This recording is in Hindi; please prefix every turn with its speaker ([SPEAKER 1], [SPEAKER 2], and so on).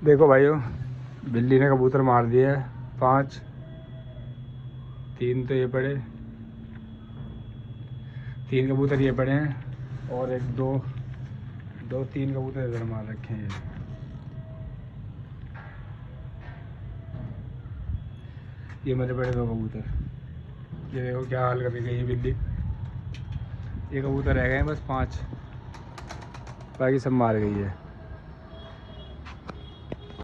[SPEAKER 1] देखो भाइयों, बिल्ली ने कबूतर मार दिए है 5। 3 तो ये पड़े, 3 कबूतर ये पड़े हैं और 1 2 2 3 कबूतर इधर मार रखे हैं। ये मेरे बड़े 2 कबूतर, ये देखो क्या हाल कर गई है बिल्ली। ये कबूतर रह गए हैं बस 5, बाकी सब मार गई है।